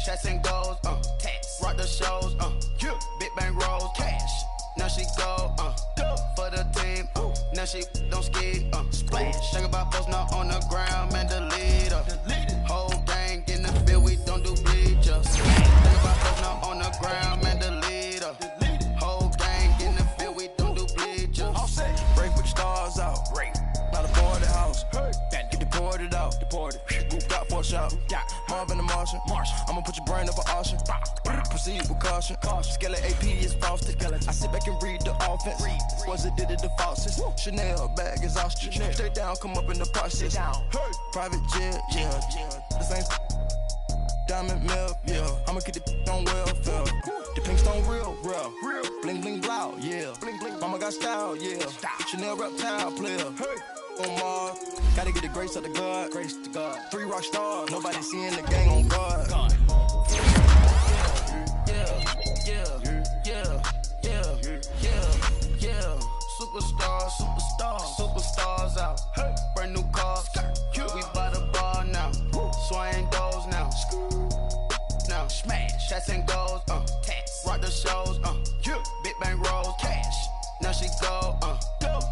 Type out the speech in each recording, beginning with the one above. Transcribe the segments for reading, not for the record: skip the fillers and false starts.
chats and goals, tax, rock the shows, big bang rolls, cash. Now she go, for the team, now she don't ski, splash. Think about post now on the ground, man, delete her. Whole gang in the field, we don't do bleachers. Think about post now on the ground, man, delete her. Whole gang in the field, we don't do bleachers. Break with the stars out, not a boarded house. Get deported out, got for a shot. Marvin the Martian, I'ma put your brain up for auction. Proceed with caution. Skeleton AP is frosted. I sit back and read the offense. Was it did it the faucets? Chanel bag is ostrich. Stay down, come up in the process. Private jet, yeah. The same diamond milk, yeah. I'ma get the on welfare. The pink stone real. Bling bling blow, yeah. Mama got style, yeah. Chanel reptile player. On Mars, gotta get the grace of the God. 3 rock stars, nobody seeing the gang on guard. Superstars out. Brand new cars. We by the bar now. Swaying doors now. Now smash. Chats and goals. Tax. Rock the shows. Big bang rolls. Cash. Now she go.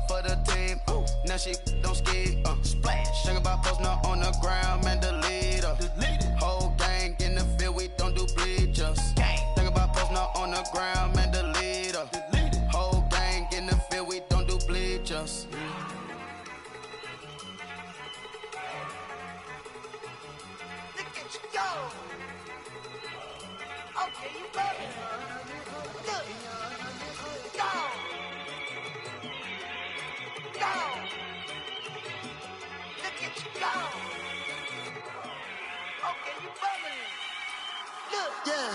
For the team. Now she don't ski. Splash. Think about post now on the ground, man, delete her. Whole gang in the field, we don't do bleachers. Think about post now on the ground, man, delete her. Whole gang in the field, we don't do bleachers. Look at you go. Okay, you ready? Look. Go. Go. Look at you go. Okay, you bubbling. Look. Yeah.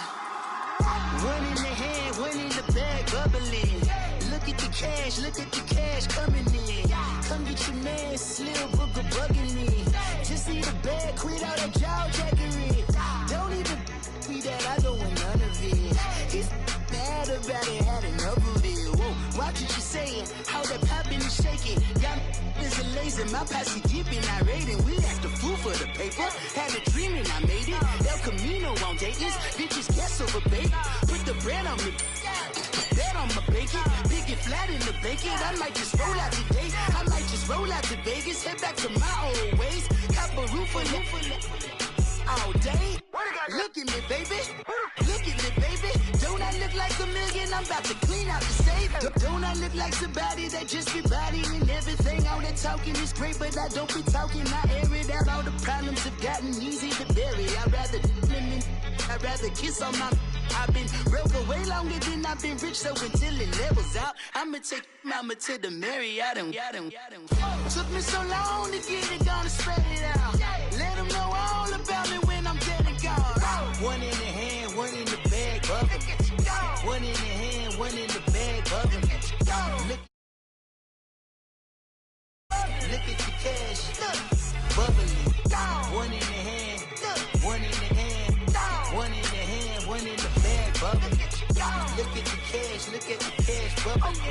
One in the hand, one in the bag, bubbling. Look at the cash coming in. Come get your man, Slim Booger bugging me. Just see the bag, quit all that jaw jackery. Don't even me that I don't want none of it. He's mad about it, had enough of it. Whoa, watch what you saying, how that poppin' and shaking. Y'all is a lazy, my posse deep and I raiding. We act a fool for the paper, had a dream and I made it. El Camino on Dayton's, bitches guess over bait. Put the bread on me, that on my bacon. Big and flat in the bacon, I might just roll out today. I might just roll out to Vegas, head back to my old ways. Cop a roof for all day. Look at me, baby. Look at me, baby. Don't I look like a million? I'm about to clean out the safe. Don't I look like somebody that just be bodying everything? All that talking is great, but I don't be talking. I air it out. All the problems have gotten easy to bury. I'd rather kiss on my. I've been broke way longer than I've been rich, so until it levels out, I'ma take mama to the Marriott and took me so long to get it, gonna spread it out. Let them know all about me when I'm dead and gone. One in the hand, one in the bag, bubbling. One in the hand, one in the bag, bubbling. Look at the cash, bubbling. One in the hand, one in the hand, one in the hand, one in the bag, bubbling. Look at the cash, bubbling.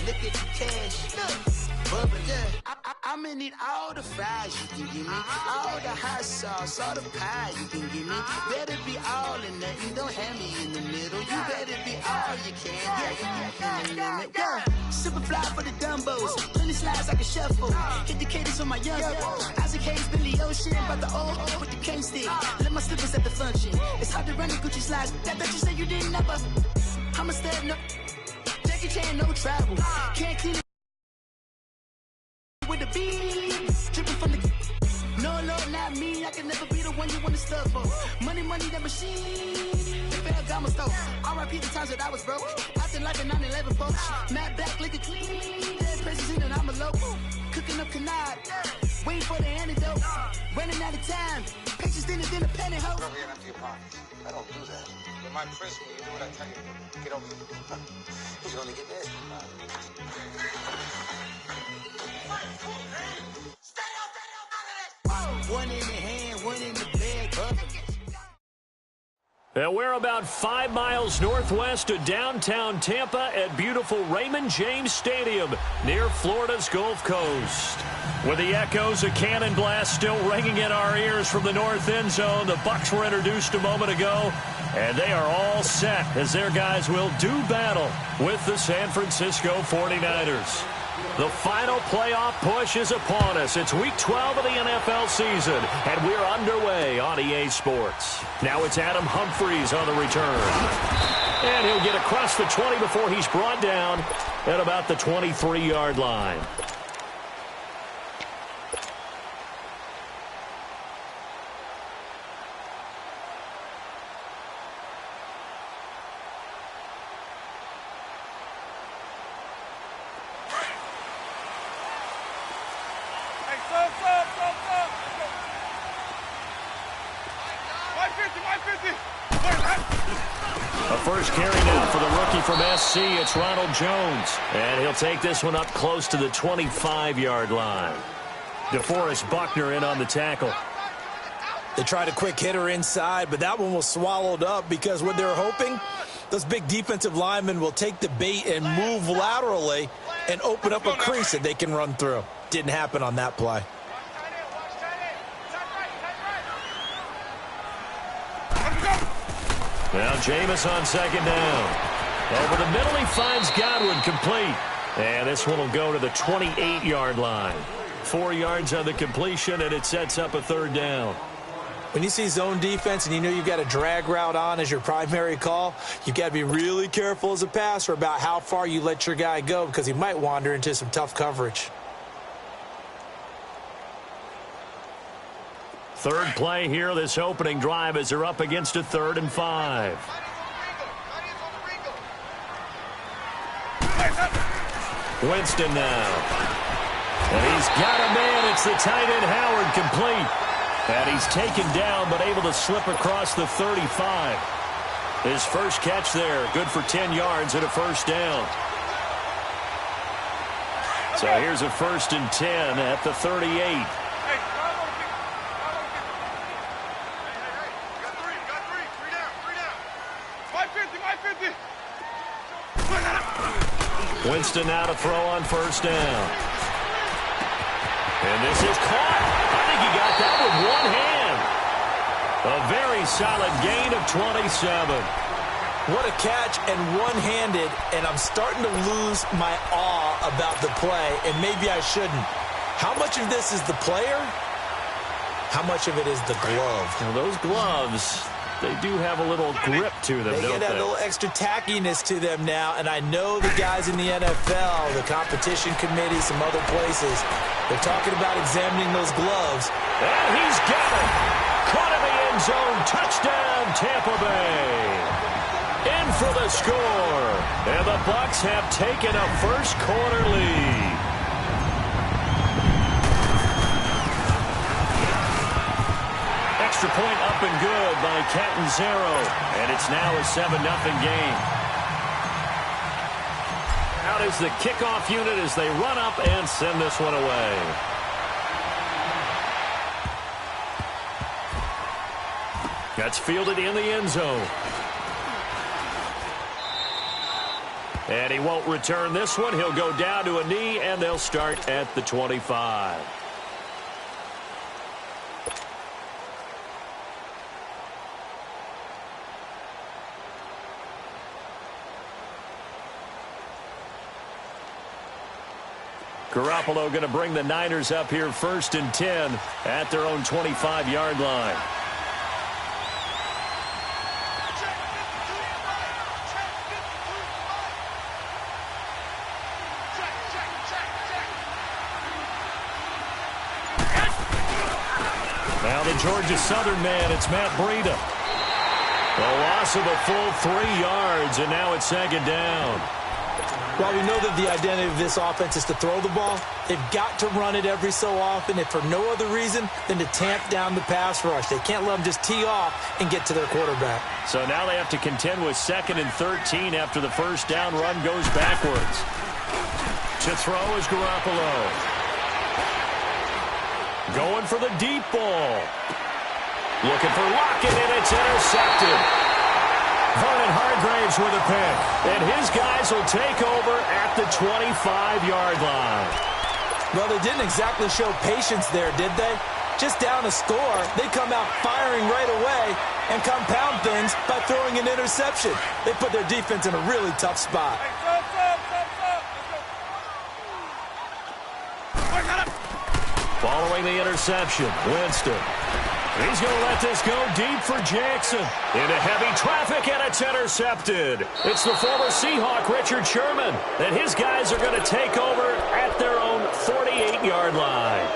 Look at the cash, bubbling. I'm gonna need all the fries you can give me, all the hot sauce, all the pie you can give me. Better be all or nothing, don't have me in the middle. You better be all you can. Yeah. Super fly for the Dumbos, plenty slides I can shuffle. Hit the cadence on my young Isaac Hayes, Billy Ocean, about the old with the cane stick. Let my slippers at the function. It's hard to run the Gucci slides. That bet you say you didn't never. I'm a step no. Jackie Chan, no travel. Can't clean it with the beat. Dripping from the. No, Lord, not me. I can never be the one you want to stuff for. Money, that machine. Gamma stove. R.I.P. the times that I was broke. Acting like a 9/11 folks. Matte black, liquor clean. Dead president and I'm a local. Cooking up canard. Waiting for the antidote. Running out of time. Patience thinner than a penny hoe. Over here and empty your pockets. I don't do that. You're my prisoner. You do what I tell you. Get over here. He's gonna get this. Stay out of this. One in the hand, one in the bag, bubbling. 네, Well, we're about 5 miles northwest of downtown Tampa at beautiful Raymond James Stadium near Florida's Gulf Coast. With the echoes of cannon blast still ringing in our ears from the north end zone, the Bucs were introduced a moment ago, and they are all set as their guys will do battle with the San Francisco 49ers. The final playoff push is upon us. It's week 12 of the NFL season, and we're underway on EA Sports. Now it's Adam Humphries on the return. And he'll get across the 20 before he's brought down at about the 23-yard line. A first carry now for the rookie from SC. It's Ronald Jones. And he'll take this one up close to the 25-yard line. DeForest Buckner in on the tackle. They tried a quick hitter inside, but that one was swallowed up because what they're hoping, those big defensive linemen will take the bait and move laterally and open up a crease that they can run through. Didn't happen on that play. Now Jameis on second down. Over the middle, he finds Godwin complete. And this one will go to the 28-yard line. 4 yards on the completion, and it sets up a third down. When you see zone defense and you know you've got a drag route on as your primary call, you've got to be really careful as a passer about how far you let your guy go because he might wander into some tough coverage. Third play here, this opening drive as they're up against a 3rd and 5. Winston now. And he's got a man. It's the tight end Howard complete. And he's taken down but able to slip across the 35. His first catch there, good for 10 yards and a first down. So here's a 1st and 10 at the 38. Winston now to throw on first down. And this is caught. I think he got that with one hand. A very solid gain of 27. What a catch and one-handed, and I'm starting to lose my awe about the play, and maybe I shouldn't. How much of this is the player? How much of it is the glove? Now those gloves, they do have a little grip to them, don't they? Get a little extra tackiness to them now, and I know the guys in the NFL, the competition committee, some other places, they're talking about examining those gloves. And he's got it. Caught in the end zone. Touchdown, Tampa Bay. In for the score. And the Bucs have taken a first-quarter lead. Extra point up and good by Catanzaro. And it's now a 7-0 game. Out is the kickoff unit as they run up and send this one away. That's fielded in the end zone. And he won't return this one. He'll go down to a knee, and they'll start at the 25. Garoppolo going to bring the Niners up here 1st and 10 at their own 25-yard line. Now the Georgia Southern man, it's Matt Breida. A loss of a full 3 yards, and now it's 2nd down. While we know that the identity of this offense is to throw the ball, they've got to run it every so often, and for no other reason than to tamp down the pass rush. They can't let them just tee off and get to their quarterback. So now they have to contend with 2nd and 13 after the first down run goes backwards. To throw is Garoppolo. Going for the deep ball. Looking for Lockett, and it's intercepted. Hargraves with a pick. And his guys will take over at the 25-yard line. Well, they didn't exactly show patience there, did they? Just down a score, they come out firing right away and compound things by throwing an interception. They put their defense in a really tough spot. Following the interception, Winston. He's going to let this go deep for Jackson. Into heavy traffic, and it's intercepted. It's the former Seahawk, Richard Sherman, and his guys are going to take over at their own 48-yard line.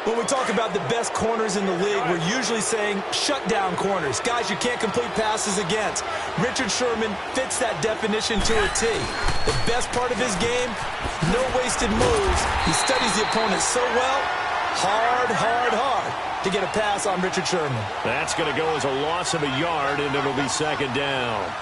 When we talk about the best corners in the league, we're usually saying shutdown corners, guys you can't complete passes against. Richard Sherman fits that definition to a T. The best part of his game, no wasted moves. He studies the opponent so well, hard to get a pass on Richard Sherman. That's going to go as a loss of a yard, and it'll be second down.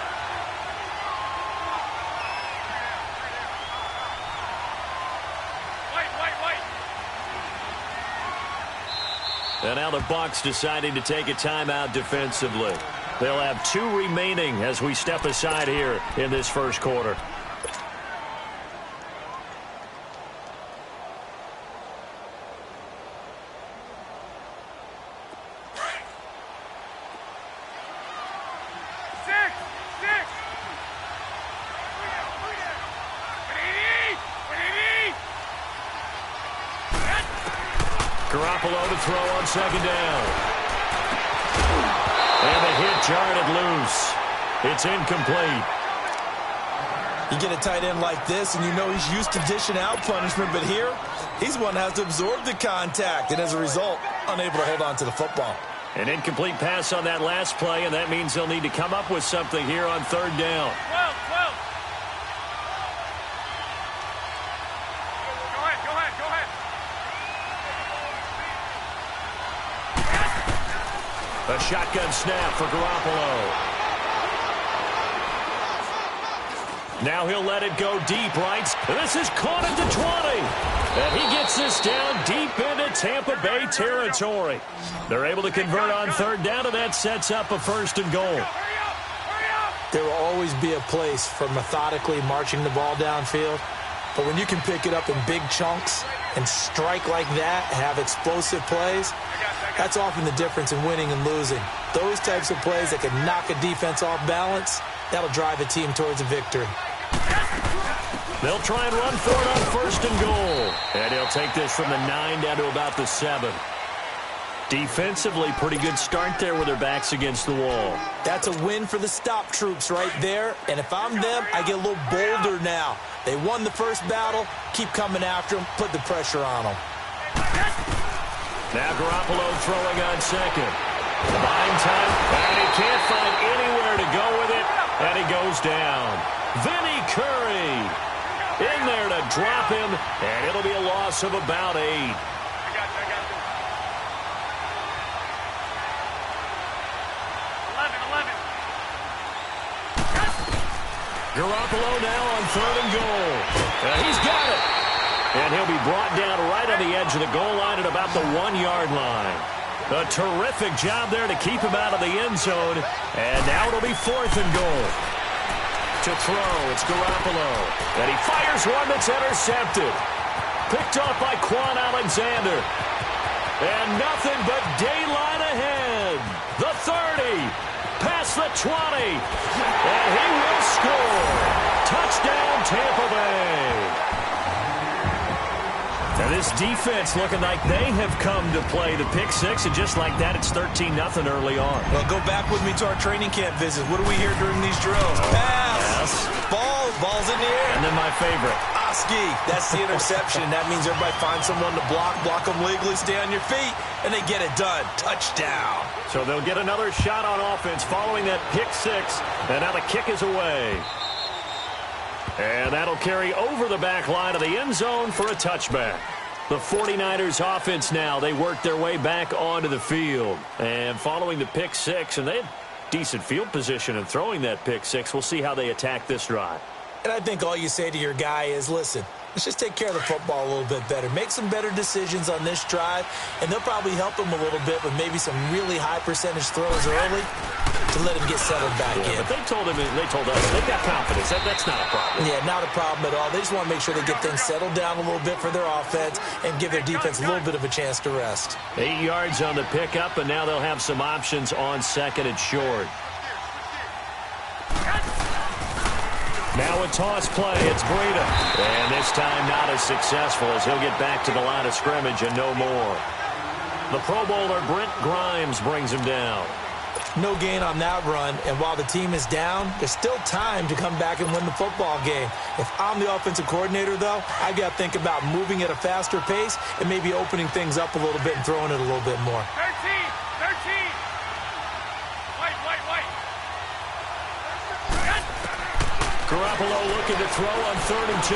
And now the Bucs deciding to take a timeout defensively. They'll have 2 remaining as we step aside here in this first quarter. Garoppolo to throw on second down. And the hit jarred it loose. It's incomplete. You get a tight end like this, and you know he's used to dishing out punishment, but here, he's one that has to absorb the contact, and as a result, unable to hold on to the football. An incomplete pass on that last play, and that means they'll need to come up with something here on third down. A shotgun snap for Garoppolo. Now he'll let it go deep, right? This is caught at the 20. And he gets this down deep into Tampa Bay territory. They're able to convert on third down, and that sets up a first and goal. There will always be a place for methodically marching the ball downfield. But when you can pick it up in big chunks and strike like that, have explosive plays, that's often the difference in winning and losing. Those types of plays that can knock a defense off balance, that'll drive a team towards a victory. They'll try and run for it on first and goal. And he'll take this from the 9 down to about the 7. Defensively, pretty good start there with their backs against the wall. That's a win for the stop troops right there. And if I'm them, I get a little bolder now. They won the first battle. Keep coming after them. Put the pressure on them. Now Garoppolo throwing on second. Buying time, and he can't find anywhere to go with it, and he goes down. Vinny Curry in there to drop him, and it'll be a loss of about 8. Garoppolo now on third and goal. He's got it. And he'll be brought down right on the edge of the goal line at about the 1-yard line. A terrific job there to keep him out of the end zone. And now it'll be fourth and goal. To throw, it's Garoppolo. And he fires one that's intercepted. Picked off by Quan Alexander. And nothing but daylight ahead. The 30. Past the 20. And he will score. Touchdown, Tampa Bay. Now this defense looking like they have come to play the pick six, and just like that, it's 13-0 early on. Well, go back with me to our training camp visit. What do we hear during these drills? Pass. Yes. Ball's in the air. And then my favorite. Oski. That's the interception. That means everybody finds someone to block them legally, stay on your feet, and they get it done. Touchdown. So they'll get another shot on offense following that pick six, and now the kick is away. And that'll carry over the back line of the end zone for a touchback. The 49ers offense now, they work their way back onto the field. And following the pick six, and they had decent field position in throwing that pick six. We'll see how they attack this drive. And I think all you say to your guy is, listen, let's just take care of the football a little bit better. Make some better decisions on this drive, and they'll probably help him a little bit with maybe some really high percentage throws early. to let him get settled back in. But they told us they've got confidence. That's not a problem. Yeah, not a problem at all. They just want to make sure they get things settled down a little bit for their offense and give their defense a little bit of a chance to rest. 8 yards on the pickup, and now they'll have some options on second and short. Now a toss play. It's Breida. And this time not as successful as he'll get back to the line of scrimmage and no more. The Pro Bowler Brent Grimes brings him down. No gain on that run, and while the team is down, there's still time to come back and win the football game. If I'm the offensive coordinator, though, I've got to think about moving at a faster pace and maybe opening things up a little bit and throwing it a little bit more. 13. Garoppolo looking to throw on 3rd and 2.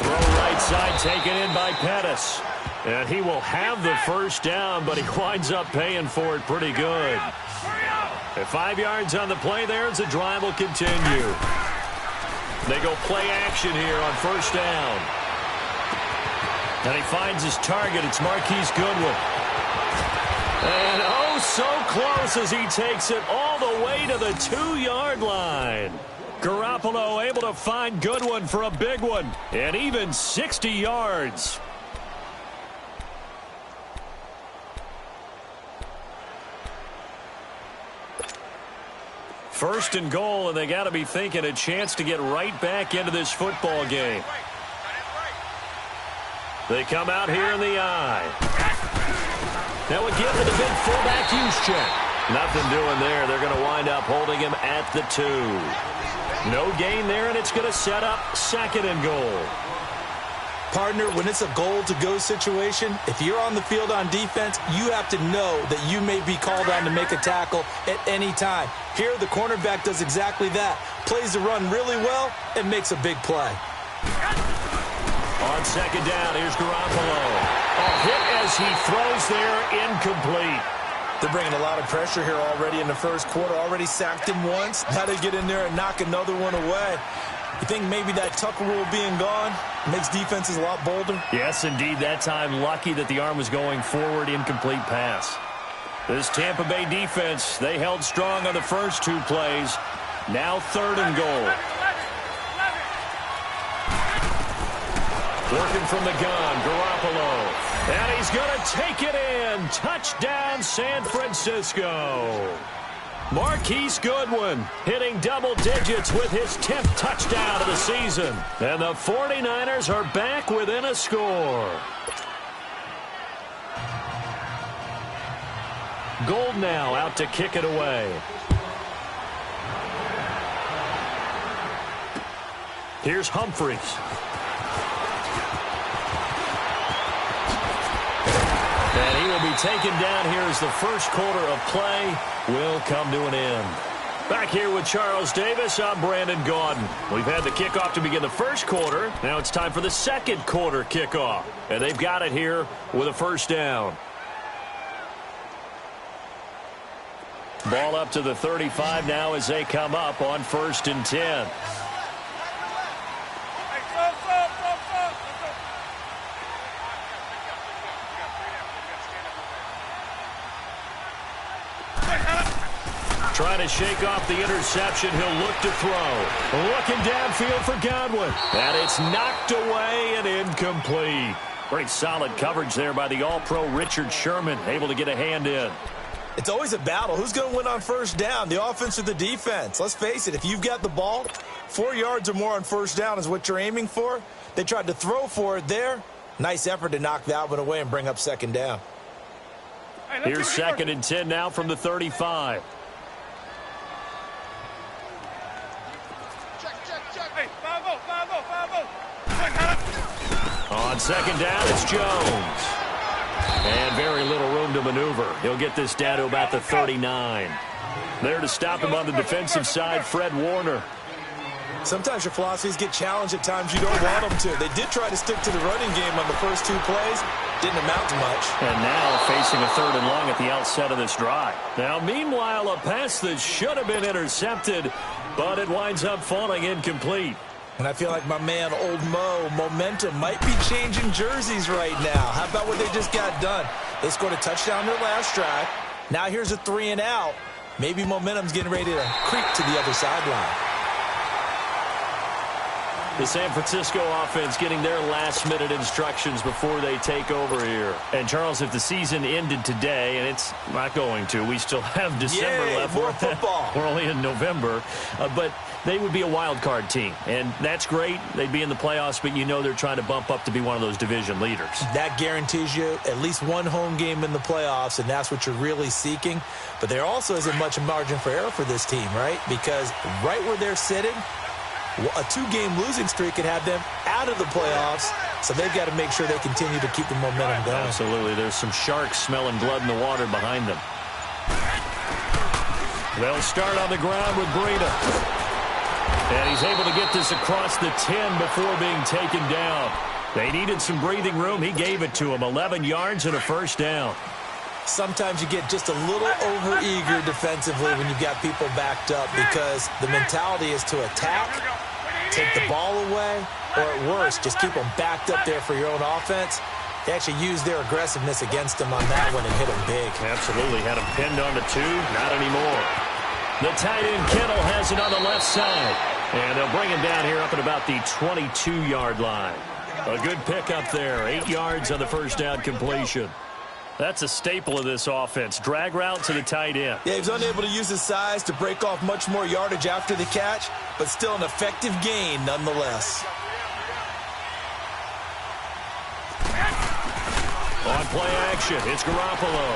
Throw right side taken in by Pettis. And he will have the first down, but he winds up paying for it pretty good. At 5 yards on the play there as the drive will continue. They go play action here on 1st down. And he finds his target. It's Marquise Goodwin. And oh, so close as he takes it all the way to the 2-yard line. Garoppolo able to find Goodwin for a big one. And even 60 yards. First and goal, and they got to be thinking a chance to get right back into this football game. They come out here in the eye. Now again to the big fullback use check. Nothing doing there. They're going to wind up holding him at the 2. No gain there, and it's going to set up 2nd and goal. Partner, when it's a goal-to-go situation, if you're on the field on defense, you have to know that you may be called on to make a tackle at any time. Here, the cornerback does exactly that. Plays the run really well and makes a big play. On 2nd down, here's Garoppolo. A hit as he throws there, incomplete. They're bringing a lot of pressure here already in the first quarter. Already sacked him once. Now they get in there and knock another one away. You think maybe that Tucker rule being gone makes defenses a lot bolder? Yes, indeed. That time, lucky that the arm was going forward, incomplete pass. This Tampa Bay defense, they held strong on the first 2 plays. Now 3rd and goal. Working from the gun, Garoppolo. And he's going to take it in. Touchdown, San Francisco. Marquise Goodwin hitting double digits with his 10th touchdown of the season. And the 49ers are back within a score. Gold now out to kick it away. Here's Humphries. And he will be taken down here as the first quarter of play will come to an end. Back here with Charles Davis, I'm Brandon Gaudin. We've had the kickoff to begin the first quarter. Now it's time for the second quarter kickoff. And they've got it here with a first down. Ball up to the 35 now as they come up on 1st and 10. Trying to shake off the interception. He'll look to throw. Looking downfield for Godwin. And it's knocked away and incomplete. Pretty solid coverage there by the All-Pro Richard Sherman. Able to get a hand in. It's always a battle. Who's going to win on 1st down, the offense or the defense? Let's face it, if you've got the ball, 4 yards or more on 1st down is what you're aiming for. They tried to throw for it there. Nice effort to knock that one away and bring up 2nd down. Here's 2nd and 10 now from the 35. On 2nd down, it's Jones. And very little room to maneuver. He'll get this down to about the 39. There to stop him on the defensive side, Fred Warner. Sometimes your philosophies get challenged at times you don't want them to. They did try to stick to the running game on the first 2 plays. Didn't amount to much. And now facing a 3rd and long at the outset of this drive. Now, meanwhile, a pass that should have been intercepted, but it winds up falling incomplete. And I feel like my man, Old Mo, momentum might be changing jerseys right now. How about what they just got done? They scored a touchdown their last drive. Now here's a 3 and out. maybe momentum's getting ready to creep to the other sideline. The San Francisco offense getting their last-minute instructions before they take over here. And, Charles, if the season ended today, and it's not going to, we still have December left. More football. We're only in November. But they would be a wild card team, and that's great. They'd be in the playoffs, but you know they're trying to bump up to be one of those division leaders. That guarantees you at least one home game in the playoffs, and that's what you're really seeking. But there also isn't much margin for error for this team, right? Because right where they're sitting, a two-game losing streak could have them out of the playoffs, so they've got to make sure they continue to keep the momentum going. Absolutely. There's some sharks smelling blood in the water behind them. They'll start on the ground with Breida. And he's able to get this across the 10 before being taken down. They needed some breathing room. He gave it to him. 11 yards and a first down. Sometimes you get just a little over-eager defensively when you've got people backed up because the mentality is to attack, take the ball away, or at worst, just keep them backed up there for your own offense. They actually used their aggressiveness against him on that one and hit him big. Absolutely. Had him pinned on the 2. Not anymore. The tight end, Kittle, has it on the left side. And they'll bring him down here up at about the 22-yard line. A good pickup there. 8 yards on the first down completion. That's a staple of this offense. Drag route to the tight end. Yeah, he was unable to use his size to break off much more yardage after the catch, but still an effective gain nonetheless. On play action, it's Garoppolo.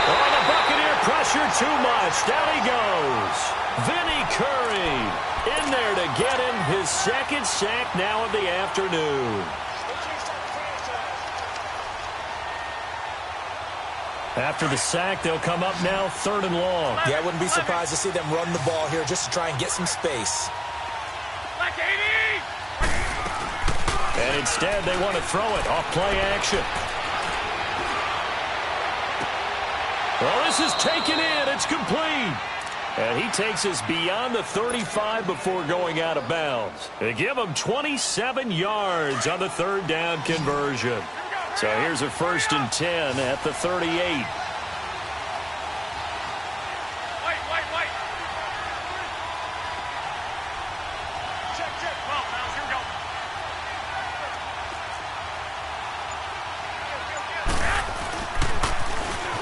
Oh, the Buccaneer pressure too much. Down he goes. Vinny Curry in there to get him his second sack now of the afternoon. After the sack, they'll come up now 3rd and long. Yeah, I wouldn't be surprised to see them run the ball here just to try and get some space. And instead, they want to throw it off play action. Well, this is taken in. It's complete. And he takes us beyond the 35 before going out of bounds. They give him 27 yards on the 3rd down conversion. So here's a 1st and 10 at the 38.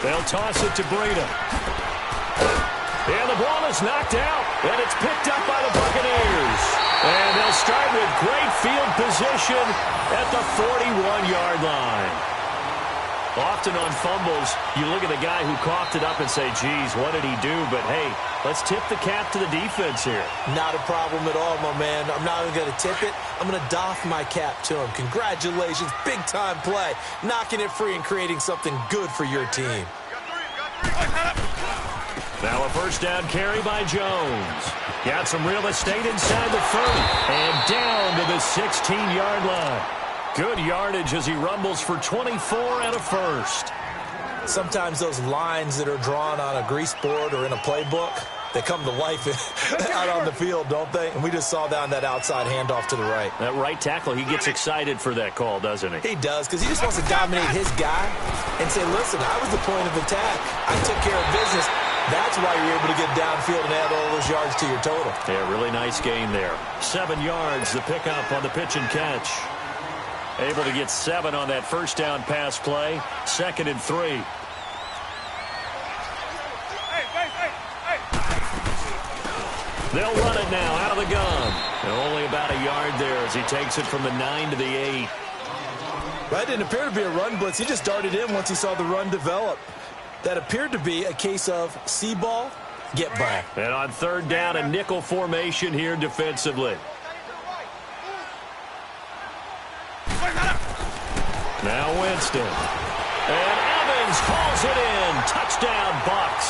They'll toss it to Breida. And the ball is knocked out, and it's picked up by the Buccaneers. And they'll start with great field position at the 41-yard line. Often on fumbles, you look at the guy who coughed it up and say, geez, what did he do? But, hey, let's tip the cap to the defense here. Not a problem at all, my man. I'm not even going to tip it. I'm going to doff my cap to him. Congratulations. Big-time play. Knocking it free and creating something good for your team. Now a first down carry by Jones. Got some real estate inside the 30. And down to the 16-yard line. Good yardage as he rumbles for 24 and a first. Sometimes those lines that are drawn on a grease board or in a playbook, they come to life out on the field, don't they? And we just saw that on that outside handoff to the right. That right tackle, he gets excited for that call, doesn't he? He does, because he just wants to dominate his guy and say, listen, I was the point of attack. I took care of business. That's why you're able to get downfield and add all those yards to your total. Yeah, really nice gain there. 7 yards, the pickup on the pitch and catch. Able to get 7 on that first down pass play. 2nd and 3. They'll run it now out of the gun. And only about a yard there as he takes it from the 9 to the 8. That didn't appear to be a run blitz. He just darted in once he saw the run develop. That appeared to be a case of see ball, get ball. And on 3rd down, a nickel formation here defensively. Now Winston. And Evans calls it in. Touchdown, Bucs.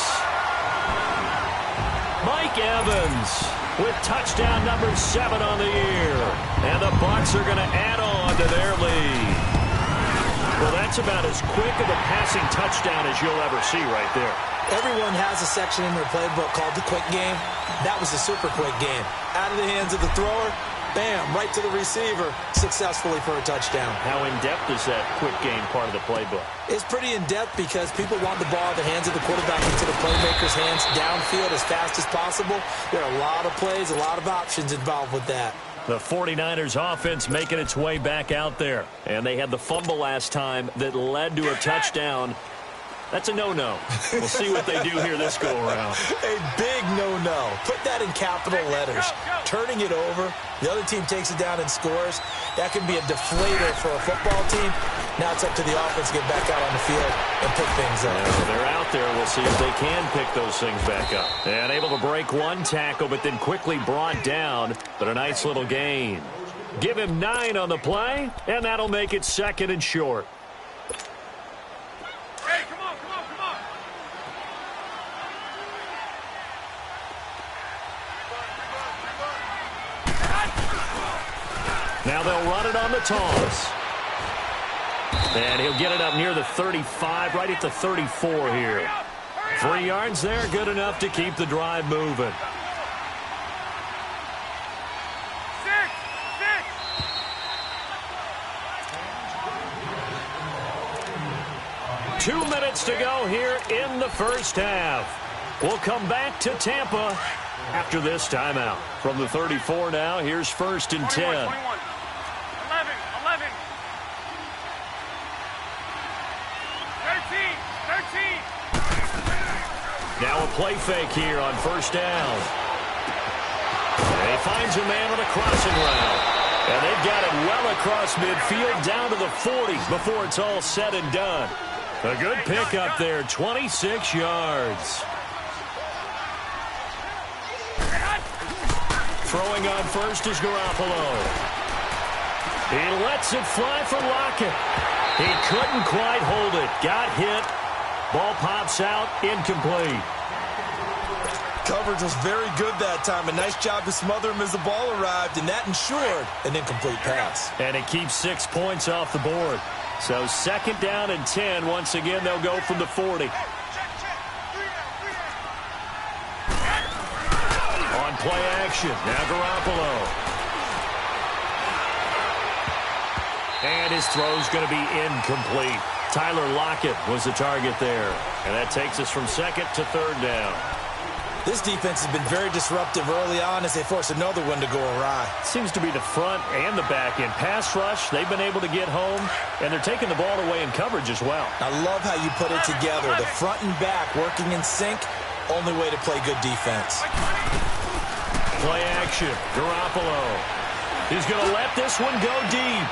Mike Evans with touchdown number 7 on the year. And the Bucs are going to add on to their lead. Well, that's about as quick of a passing touchdown as you'll ever see right there. Everyone has a section in their playbook called the quick game. That was a super quick game. Out of the hands of the thrower, bam, right to the receiver, successfully for a touchdown. How in-depth is that quick game part of the playbook? It's pretty in-depth because people want the ball in the hands of the quarterback into the playmaker's hands downfield as fast as possible. There are a lot of plays, a lot of options involved with that. The 49ers offense making its way back out there. And they had the fumble last time that led to a touchdown. That's a no-no. We'll see what they do here this go-around. A big no-no. Put that in capital letters. Turning it over, the other team takes it down and scores. That can be a deflator for a football team. Now it's up to the offense to get back out on the field and pick things up. Yeah, so they're out there. We'll see if they can pick those things back up. And able to break one tackle, but then quickly brought down. But a nice little gain. Give him 9 on the play, and that'll make it 2nd and short. Now they'll run it on the toss. And he'll get it up near the 35, right at the 34 here. 3 yards there, good enough to keep the drive moving. 2 minutes to go here in the first half. We'll come back to Tampa after this timeout. From the 34 now, here's 1st and 10. 11. Now a play fake here on 1st down. And he finds a man on a crossing route. And they've got it well across midfield down to the 40 before it's all said and done. A good pick up there, 26 yards. Throwing on 1st is Garoppolo. He lets it fly for Lockett. He couldn't quite hold it. Got hit. Ball pops out, incomplete. Coverage was very good that time. A nice job to smother him as the ball arrived, and that ensured an incomplete pass. And it keeps 6 points off the board. So 2nd down and 10. Once again, they'll go from the 40. On play action, now Garoppolo. And his throw's going to be incomplete. Tyler Lockett was the target there. And that takes us from 2nd to 3rd down. This defense has been very disruptive early on as they force another one to go awry. Seems to be the front and the back end. Pass rush, they've been able to get home, and they're taking the ball away in coverage as well. I love how you put it together. The front and back working in sync, only way to play good defense. Play action, Garoppolo. He's going to let this one go deep.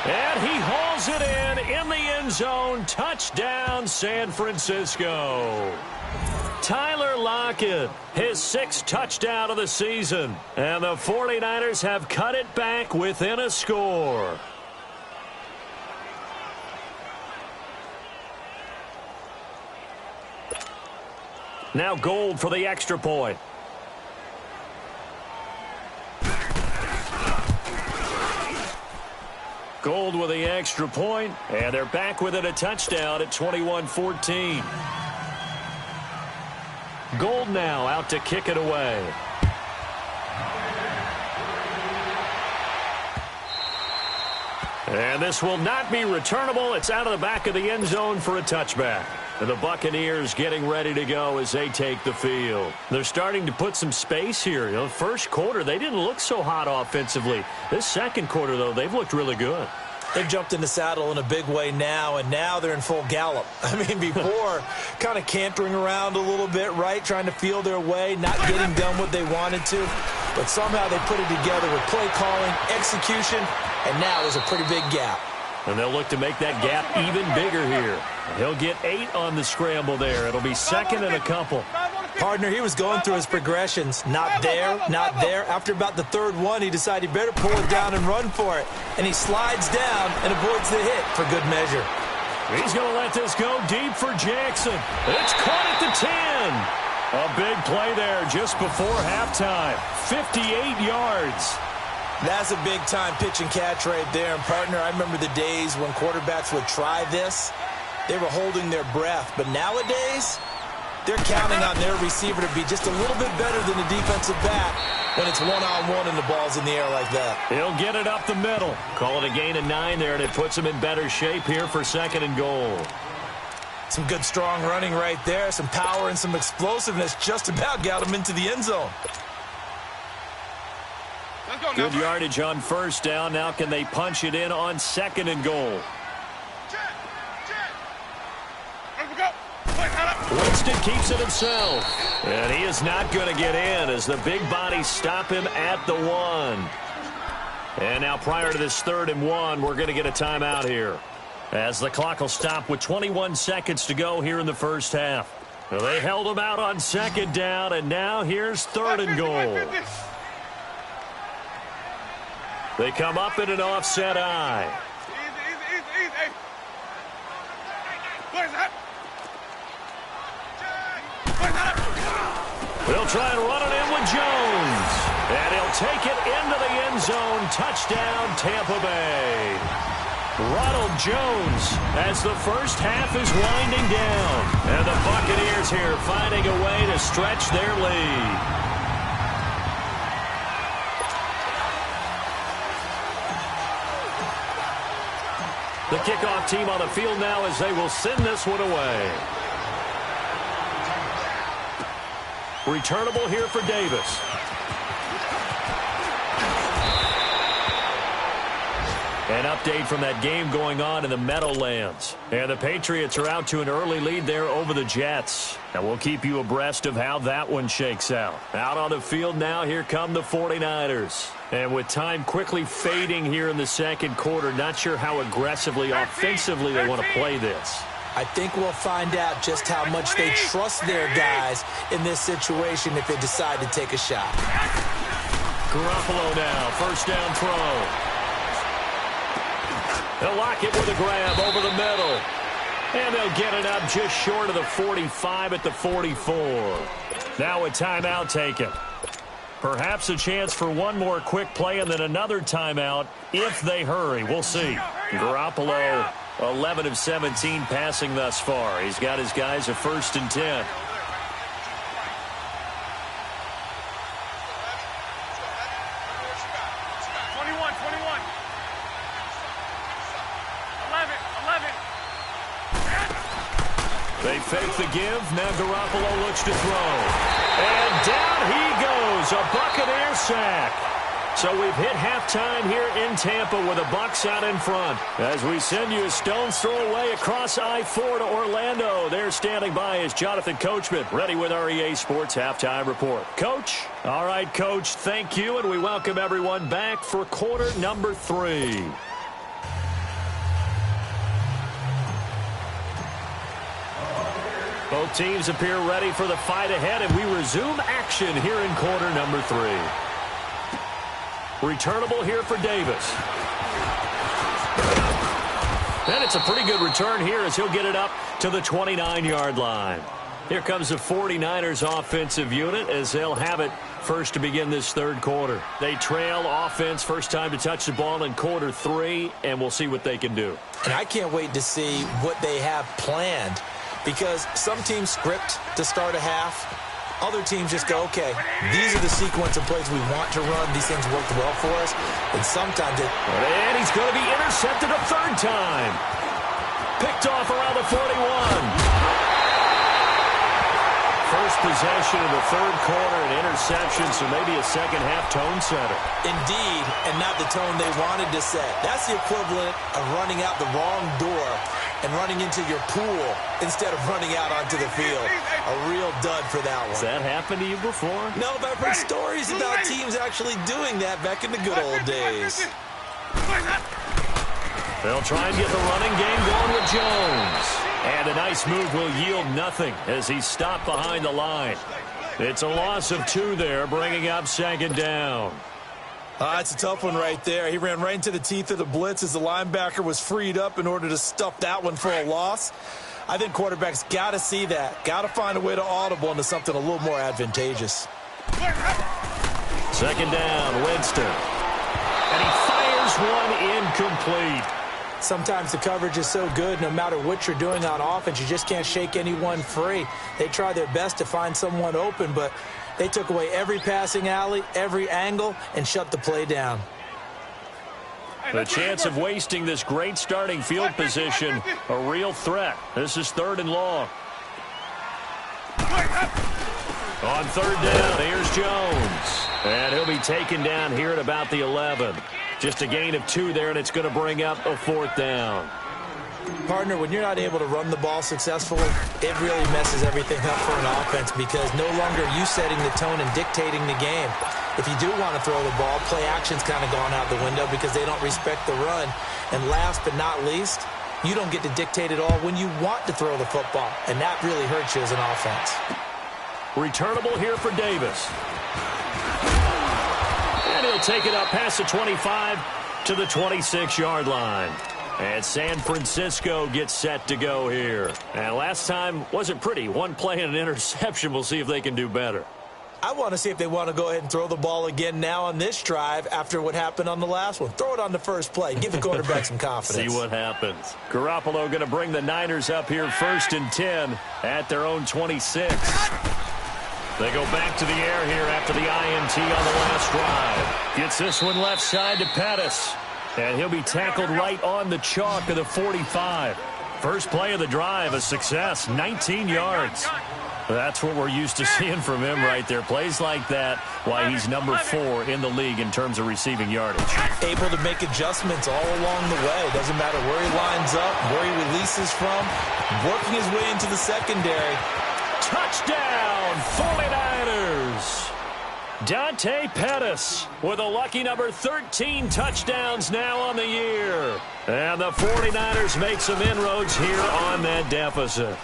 And he hauls it in the end zone. Touchdown, San Francisco. Tyler Lockett, his 6th touchdown of the season. And the 49ers have cut it back within a score. Now Gold for the extra point. Gold with the extra point, and they're back within a touchdown at 21-14. Gold now out to kick it away. And this will not be returnable. It's out of the back of the end zone for a touchback. And the Buccaneers getting ready to go as they take the field. They're starting to put some space here. You know, first quarter, they didn't look so hot offensively. This second quarter, though, they've looked really good. They've jumped in the saddle in a big way now, and now they're in full gallop. I mean, before, kind of cantering around a little bit, right, trying to feel their way, not getting done what they wanted to. But somehow they put it together with play calling, execution, and now there's a pretty big gap. And they'll look to make that gap even bigger here. He'll get 8 on the scramble there. It'll be 2nd and a couple. Partner, he was going through his progressions. Not there, not there. After about the 3rd one, he decided he better pull it down and run for it. And he slides down and avoids the hit for good measure. He's going to let this go deep for Jackson. It's caught at the 10. A big play there just before halftime. 58 yards. That's a big-time pitch and catch right there. And, partner, I remember the days when quarterbacks would try this. They were holding their breath. But nowadays, they're counting on their receiver to be just a little bit better than the defensive back when it's one-on-one and the ball's in the air like that. He'll get it up the middle. Call it a gain of 9 there, and it puts him in better shape here for 2nd and goal. Some good, strong running right there. Some power and some explosiveness just about got him into the end zone. Good yardage on 1st down. Now can they punch it in on 2nd and goal? Winston keeps it himself. And he is not going to get in as the big bodies stop him at the 1. And now prior to this 3rd and 1, we're going to get a timeout here, as the clock will stop with 21 seconds to go here in the first half. Well, they held him out on 2nd down, and now here's 3rd and goal. They come up in an offset eye. Easy. Where's that? They'll try and run it in with Jones. And he'll take it into the end zone. Touchdown, Tampa Bay. Ronald Jones as the first half is winding down. And the Buccaneers here finding a way to stretch their lead. The kickoff team on the field now as they will send this one away. Returnable here for Davis. An update from that game going on in the Meadowlands. And the Patriots are out to an early lead there over the Jets. And we'll keep you abreast of how that one shakes out. Out on the field now, here come the 49ers. And with time quickly fading here in the 2nd quarter, not sure how aggressively, offensively they want to play this. I think we'll find out just how much they trust their guys in this situation if they decide to take a shot. Garoppolo now, 1st down throw. They'll lock it with a grab over the middle. And they'll get it up just short of the 45 at the 44. Now a timeout taken. Perhaps a chance for one more quick play and then another timeout if they hurry. We'll see. Garoppolo, 11 of 17 passing thus far. He's got his guys a 1st and 10. They fake the give. Now Garoppolo looks to throw. And down he goes. A Buccaneer sack. So we've hit halftime here in Tampa with the Bucs out in front. As we send you a stone's throw away across I-4 to Orlando. There standing by is Jonathan Coachman, ready with our EA Sports Halftime Report. Coach? All right, Coach, thank you, and we welcome everyone back for quarter number 3. Both teams appear ready for the fight ahead, and we resume action here in quarter number 3. Returnable here for Davis. And it's a pretty good return here as he'll get it up to the 29-yard line. Here comes the 49ers offensive unit as they'll have it first to begin this 3rd quarter. They trail offense, first time to touch the ball in quarter 3, and we'll see what they can do. And I can't wait to see what they have planned, because some teams script to start a half. Other teams just go, okay, these are the sequence of plays we want to run. These things worked well for us. And sometimes it... And he's going to be intercepted a 3rd time. Picked off around the 41. First possession of the 3rd quarter, an interception, so maybe a second-half tone setter. Indeed, and not the tone they wanted to set. That's the equivalent of running out the wrong door and running into your pool instead of running out onto the field. A real dud for that one. Has that happened to you before? No, but I've heard stories about teams actually doing that back in the good old days. They'll try and get the running game going with Jones. And a nice move will yield nothing as he's stopped behind the line. It's a loss of 2 there, bringing up 2nd down. It's a tough one right there. He ran right into the teeth of the blitz as the linebacker was freed up in order to stuff that one for a loss. I think quarterbacks got to see that. Got to find a way to audible into something a little more advantageous. 2nd down, Winston. And he fires one incomplete. Sometimes the coverage is so good, no matter what you're doing on offense, you just can't shake anyone free. They try their best to find someone open, but they took away every passing alley, every angle, and shut the play down. The chance of wasting this great starting field position, a real threat. This is 3rd and long. On 3rd down, here's Jones. And he'll be taken down here at about the 11. Just a gain of 2 there, and it's going to bring up a 4th down. Partner, when you're not able to run the ball successfully, it really messes everything up for an offense because no longer are you setting the tone and dictating the game. If you do want to throw the ball, play action's kind of gone out the window because they don't respect the run. And last but not least, you don't get to dictate it all when you want to throw the football, and that really hurts you as an offense. Returnable here for Davis. And he'll take it up past the 25 to the 26-yard line. And San Francisco gets set to go here. And last time wasn't pretty. One play and an interception. We'll see if they can do better. I want to see if they want to go ahead and throw the ball again now on this drive after what happened on the last one. Throw it on the first play. Give the quarterback some confidence. See what happens. Garoppolo going to bring the Niners up here 1st and 10 at their own 26. They go back to the air here after the INT on the last drive. Gets this one left side to Pettis. And he'll be tackled right on the chalk of the 45. First play of the drive, a success, 19 yards. That's what we're used to seeing from him right there. Plays like that, why he's number 4 in the league in terms of receiving yardage. Able to make adjustments all along the way. Doesn't matter where he lines up, where he releases from, working his way into the secondary. Touchdown, 49ers! Dante Pettis with a lucky number 13 touchdowns now on the year. And the 49ers make some inroads here on that deficit.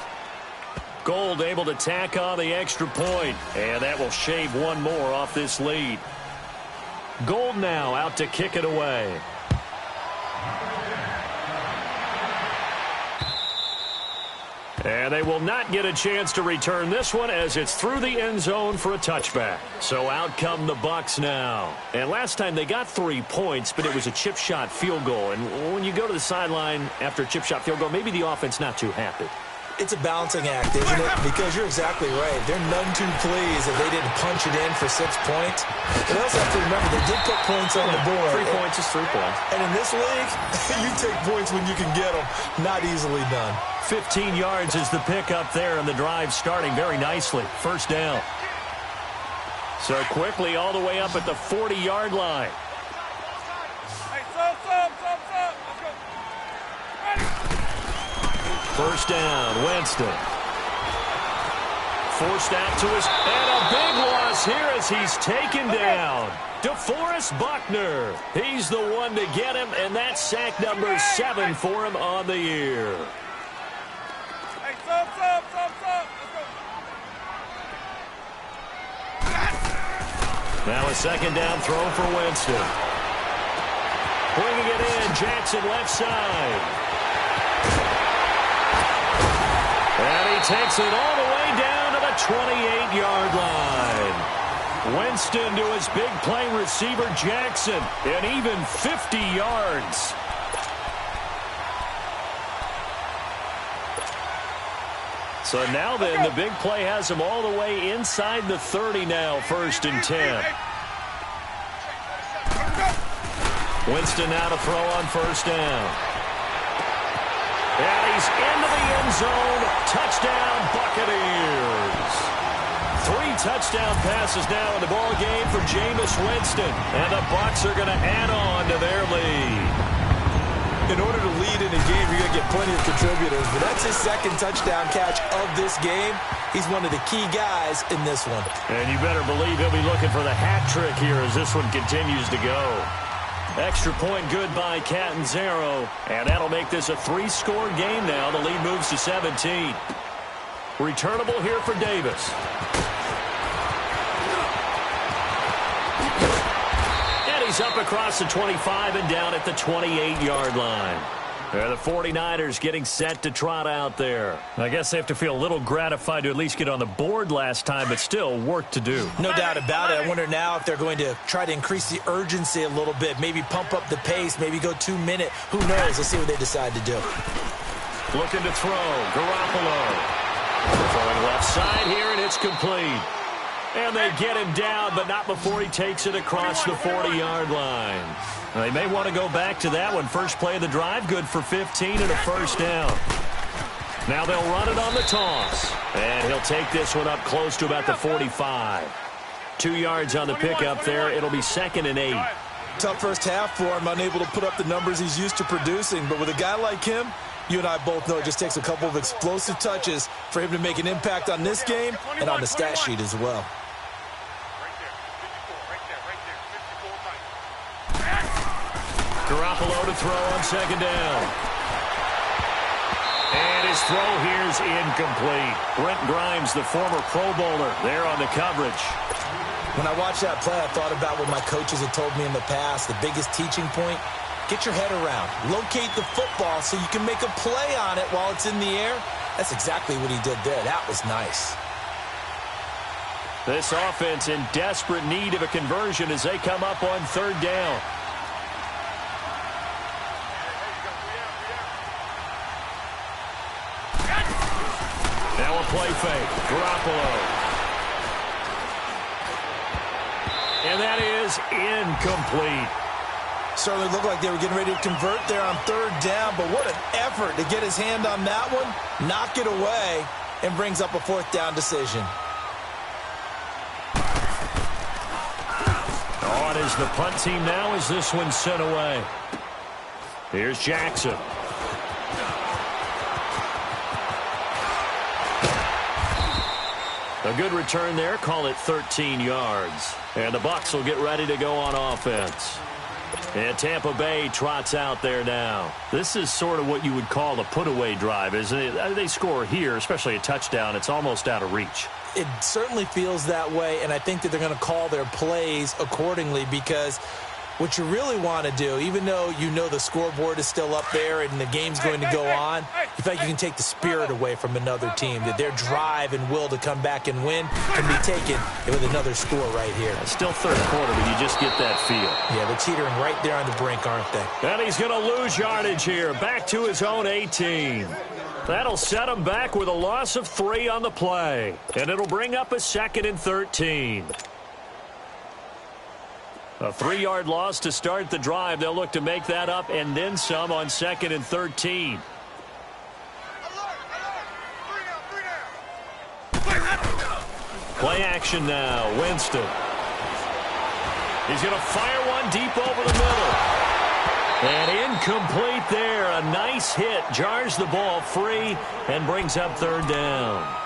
Gold able to tack on the extra point, and that will shave one more off this lead. Gold now out to kick it away. And they will not get a chance to return this one as it's through the end zone for a touchback. So out come the Bucs now. And last time they got 3 points, but it was a chip shot field goal. And when you go to the sideline after a chip shot field goal, maybe the offense not too happy. It's a balancing act, isn't it? Because you're exactly right. They're none too pleased that they didn't punch it in for 6 points. But they also have to remember they did put points on the board. 3 points is 3 points. And in this league, you take points when you can get them. Not easily done. 15 yards is the pickup there, and the drive starting very nicely. First down. So quickly all the way up at the 40-yard line. First down, Winston. Forced out to his, and a big loss here as he's taken down. DeForest Buckner. He's the one to get him, and that's sack number 7 for him on the year. Now a second down throw for Winston. Bringing it in, Jackson left side. And he takes it all the way down to the 28-yard line. Winston to his big play receiver, Jackson, and even 50 yards. So now then, the big play has him all the way inside the 30 now, 1st and 10. Winston now to throw on first down. And he's into the end zone. Touchdown, Buccaneers. 3 touchdown passes now in the ball game for Jameis Winston. And the Bucs are going to add on to their lead. In order to lead in a game, you're going to get plenty of contributors. But that's his 2nd touchdown catch of this game. He's one of the key guys in this one. And you better believe he'll be looking for the hat trick here as this one continues to go. Extra point good by Catanzaro. And that'll make this a 3-score game now. The lead moves to 17. Returnable here for Davis. And he's up across the 25 and down at the 28-yard line. The 49ers getting set to trot out there. I guess they have to feel a little gratified to at least get on the board last time, but still work to do. No doubt about it. I wonder now if they're going to try to increase the urgency a little bit, maybe pump up the pace, maybe go 2 minute. Who knows? Let's see what they decide to do. Looking to throw. Garoppolo. Throwing left side here, and it's complete. And they get him down, but not before he takes it across the 40-yard line. They may want to go back to that one. First play of the drive, good for 15 and a first down. Now they'll run it on the toss. And he'll take this one up close to about the 45. 2 yards on the pickup there. It'll be 2nd and 8. Tough first half for him, unable to put up the numbers he's used to producing. But with a guy like him, you and I both know it just takes a couple of explosive touches for him to make an impact on this game and on the stat sheet as well. Garoppolo to throw on 2nd down. And his throw here's incomplete. Brent Grimes, the former Pro Bowler, there on the coverage. When I watched that play, I thought about what my coaches had told me in the past. The biggest teaching point, get your head around. Locate the football so you can make a play on it while it's in the air. That's exactly what he did there. That was nice. This offense in desperate need of a conversion as they come up on 3rd down. Now a play fake. Garoppolo. And that is incomplete. Certainly looked like they were getting ready to convert there on 3rd down, but what an effort to get his hand on that one, knock it away, and brings up a 4th down decision. On is the punt team now as this one's sent away. Here's Jackson. A good return there. Call it 13 yards. And the Bucs will get ready to go on offense. And Tampa Bay trots out there now. This is sort of what you would call a put-away drive, isn't it? They score here, especially a touchdown. It's almost out of reach. It certainly feels that way, and I think that they're going to call their plays accordingly because what you really want to do, even though you know the scoreboard is still up there and the game's going to go on, you feel like you can take the spirit away from another team, that their drive and will to come back and win can be taken with another score right here. It's still 3rd quarter, but you just get that feel. Yeah, they're teetering right there on the brink, aren't they? And he's going to lose yardage here, back to his own 18. That'll set him back with a loss of 3 on the play. And it'll bring up a 2nd and 13. A 3-yard loss to start the drive. They'll look to make that up and then some on 2nd and 13. Play action now. Winston. He's going to fire one deep over the middle. And incomplete there. A nice hit. Jars the ball free and brings up 3rd down.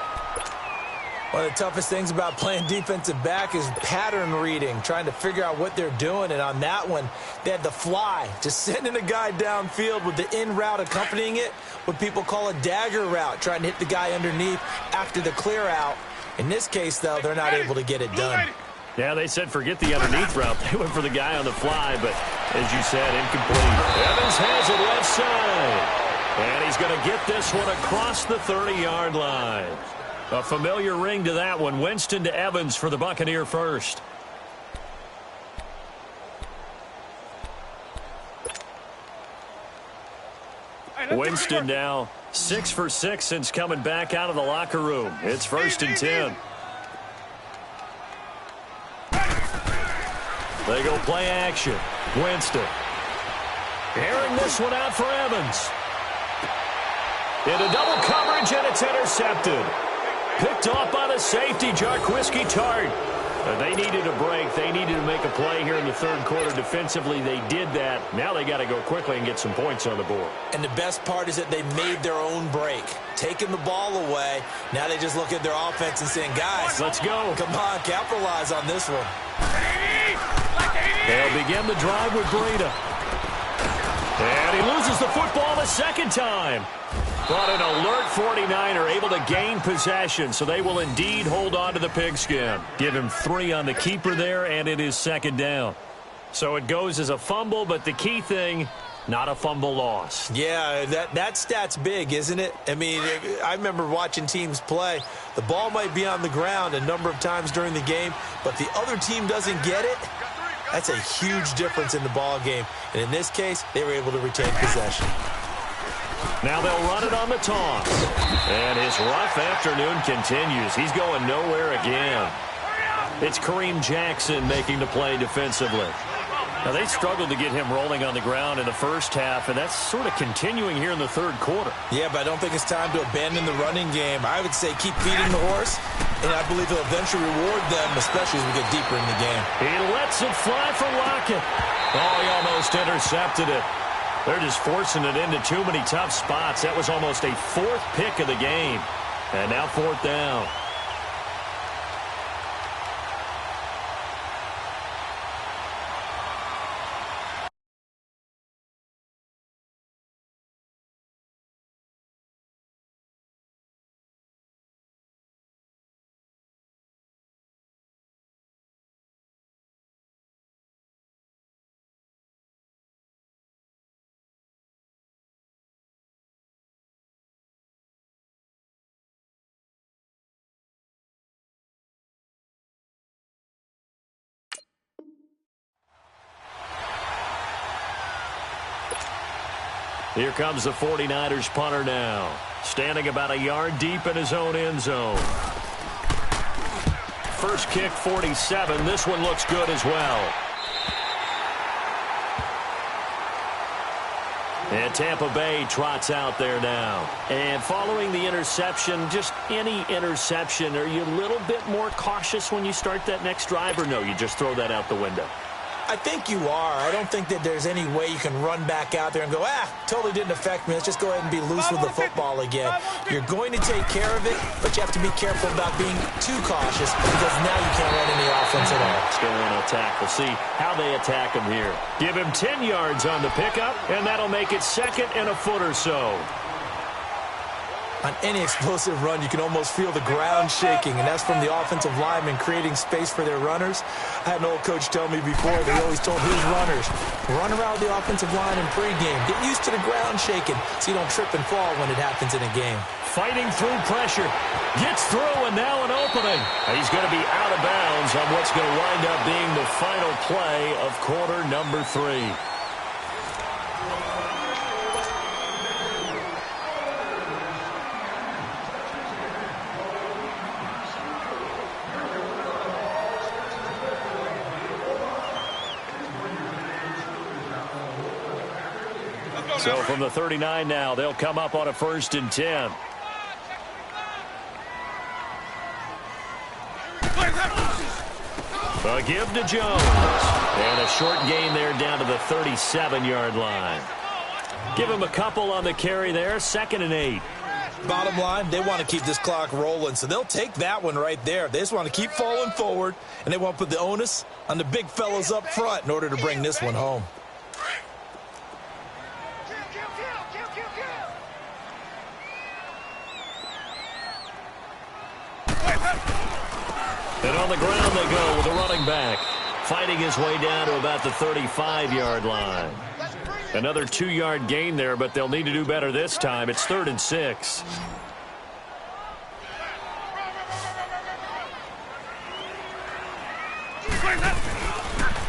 One of the toughest things about playing defensive back is pattern reading, trying to figure out what they're doing. And on that one, they had the fly, just sending a guy downfield with the in route accompanying it, what people call a dagger route, trying to hit the guy underneath after the clear out. In this case, though, they're not able to get it done. Yeah, they said forget the underneath route. They went for the guy on the fly, but as you said, incomplete. Evans has it left side. And he's going to get this one across the 30-yard line. A familiar ring to that one. Winston to Evans for the Buccaneer first. Winston now 6 for 6 since coming back out of the locker room. It's 1st and 10. They go play action. Winston. Airing this one out for Evans. Into double coverage, and it's intercepted. Picked off by the safety, Jarquiski Tart. They needed a break. They needed to make a play here in the 3rd quarter defensively. They did that. Now they got to go quickly and get some points on the board. And the best part is that they made their own break, taking the ball away. Now they just look at their offense and saying, guys, let's go. Come on, capitalize on this one. They'll begin the drive with Breida. And he loses the football the 2nd time. But an alert 49er able to gain possession, so they will indeed hold on to the pigskin. Give him 3 on the keeper there, and it is 2nd down. So it goes as a fumble, but the key thing, Not a fumble loss. Yeah, that stat's big, isn't it? I mean, I remember watching teams play. The ball might be on the ground a number of times during the game, but the other team doesn't get it. That's a huge difference in the ball game. And in this case, they were able to retain possession. Now they'll run it on the toss. And his rough afternoon continues. He's going nowhere again. It's Kareem Jackson making the play defensively. Now, they struggled to get him rolling on the ground in the first half, and that's sort of continuing here in the third quarter. Yeah, but I don't think it's time to abandon the running game. I would say keep feeding the horse, and I believe he'll eventually reward them, especially as we get deeper in the game. He lets it fly for Lockett. Oh, he almost intercepted it. They're just forcing it into too many tough spots. That was almost a fourth pick of the game. And now fourth down. Here comes the 49ers punter now. Standing about a yard deep in his own end zone. First kick, 47. This one looks good as well. And Tampa Bay trots out there now. And following the interception, just any interception, are you a little bit more cautious when you start that next drive, or no, you just throw that out the window? I think you are. I don't think that there's any way you can run back out there and go, totally didn't affect me. Let's just go ahead and be loose with the football again. You're going to take care of it, but you have to be careful about being too cautious because now you can't run any offense at all. Still want to attack. We'll see how they attack him here. Give him 10 yards on the pickup, and that'll make it second and a foot or so. On any explosive run, you can almost feel the ground shaking, and that's from the offensive linemen creating space for their runners. I had an old coach tell me before, they always told his runners, run around the offensive line in pregame. Get used to the ground shaking so you don't trip and fall when it happens in a game. Fighting through pressure. Gets through, and now an opening. He's going to be out of bounds on what's going to wind up being the final play of quarter number 3. So from the 39 now, they'll come up on a 1st and 10. A give to Jones. And a short gain there down to the 37-yard line. Give him a couple on the carry there, 2nd and 8. Bottom line, they want to keep this clock rolling, so they'll take that one right there. They just want to keep falling forward, and they want to put the onus on the big fellas up front in order to bring this one home. And on the ground they go with the running back, fighting his way down to about the 35-yard line. Another 2-yard gain there, but they'll need to do better this time. It's 3rd and 6.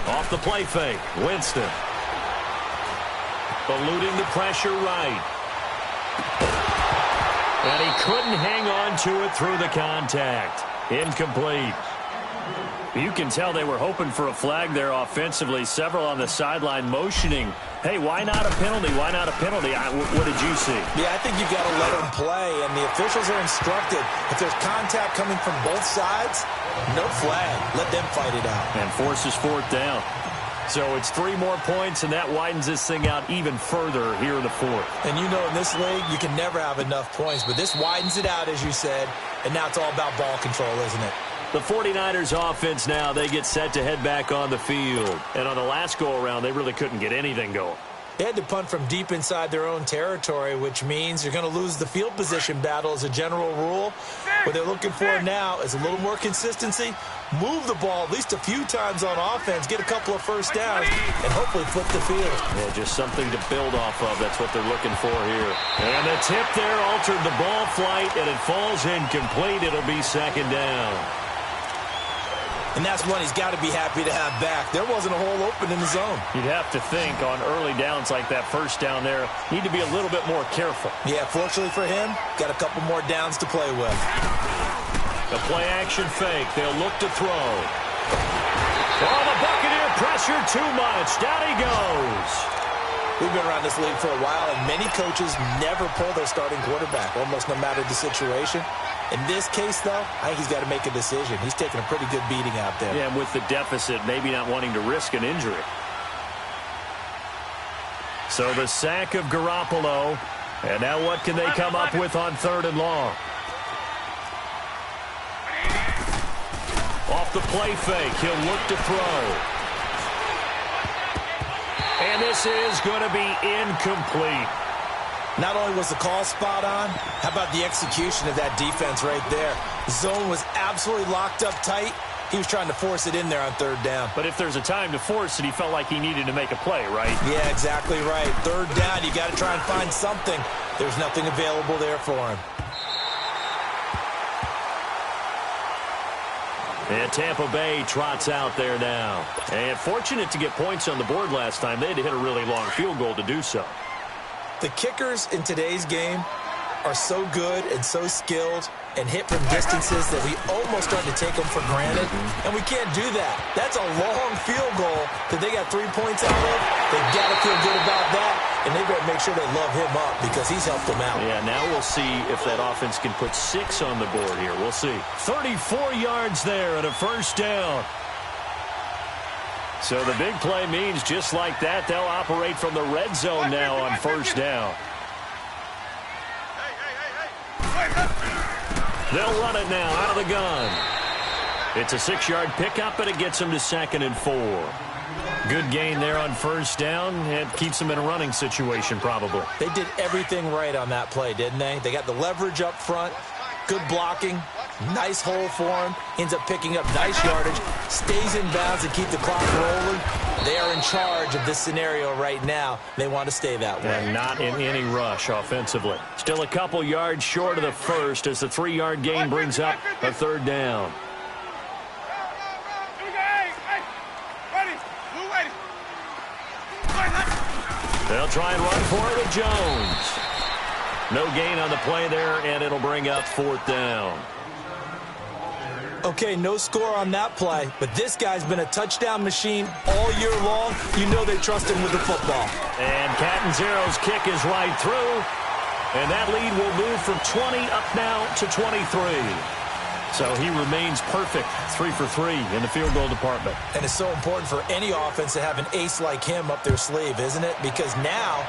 Off the play fake, Winston. Eluding the pressure right. And he couldn't hang on to it through the contact. Incomplete. You can tell they were hoping for a flag there offensively. Several on the sideline motioning. Hey, why not a penalty? Why not a penalty? What did you see? Yeah, I think you've got to let them play, and the officials are instructed. If there's contact coming from both sides, no flag. Let them fight it out. And forces 4th down. So it's 3 more points, and that widens this thing out even further here in the 4th. And you know, in this league, you can never have enough points, but this widens it out, as you said, and now it's all about ball control, isn't it? The 49ers offense now, they get set to head back on the field. And on the last go-around, they really couldn't get anything going. They had to punt from deep inside their own territory, which means you're going to lose the field position battle as a general rule. What they're looking for now is a little more consistency, move the ball at least a few times on offense, get a couple of first downs, and hopefully flip the field. Yeah, just something to build off of. That's what they're looking for here. And the tip there altered the ball flight, and it falls incomplete. It'll be second down. And that's one he's got to be happy to have back. There wasn't a hole open in the zone. You'd have to think on early downs like that first down there, need to be a little bit more careful. Yeah, fortunately for him, got a couple more downs to play with. The play-action fake. They'll look to throw. Oh, the Buccaneer pressure too much. Down he goes. We've been around this league for a while, and many coaches never pull their starting quarterback, almost no matter the situation. In this case, though, I think he's got to make a decision. He's taking a pretty good beating out there. Yeah, and with the deficit, maybe not wanting to risk an injury. So the sack of Garoppolo. And now what can they come up with on 3rd and long? Off the play fake, he'll look to throw. And this is going to be incomplete. Not only was the call spot on, how about the execution of that defense right there? The zone was absolutely locked up tight. He was trying to force it in there on 3rd down. But if there's a time to force it, he felt like he needed to make a play, right? Yeah, exactly right. 3rd down, you got to try and find something. There's nothing available there for him. And Tampa Bay trots out there now. And fortunate to get points on the board last time. They had to hit a really long field goal to do so. The kickers in today's game are so good and so skilled and hit from distances that we almost start to take them for granted, and we can't do that. That's a long field goal that they got 3 points out of. They've got to feel good about that, and they've got to make sure they love him up because he's helped them out. Yeah, now we'll see if that offense can put 6 on the board here. We'll see. 34 yards there and a first down. So the big play means just like that, they'll operate from the red zone now on first down. They'll run it now out of the gun. It's a 6-yard pickup, and it gets them to 2nd and 4. Good gain there on first down. It keeps them in a running situation probably. They did everything right on that play, didn't they? They got the leverage up front, good blocking, nice hole for him, ends up picking up nice yardage, stays in bounds to keep the clock rolling. They are in charge of this scenario right now. They want to stay that way. And not in any rush offensively. Still a couple yards short of the first as the 3-yard gain brings up a 3rd down. They'll try and run for it with Jones. No gain on the play there, and it'll bring up 4th down. Okay, no score on that play, but this guy's been a touchdown machine all year long. You know they trust him with the football. And Catanzaro's kick is right through, and that lead will move from 20 up now to 23. So he remains perfect, 3 for 3 in the field goal department. And it's so important for any offense to have an ace like him up their sleeve, isn't it? Because now